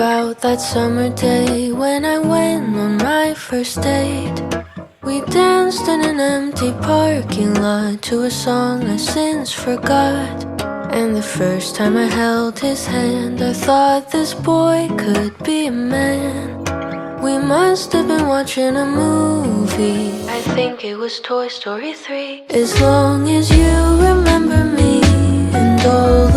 about that summer day when I went on my first date. We danced in an empty parking lot to a song I since forgot. And the first time I held his hand, I thought this boy could be a man. We must have been watching a movie, I think it was Toy Story 3. As long as you remember me and all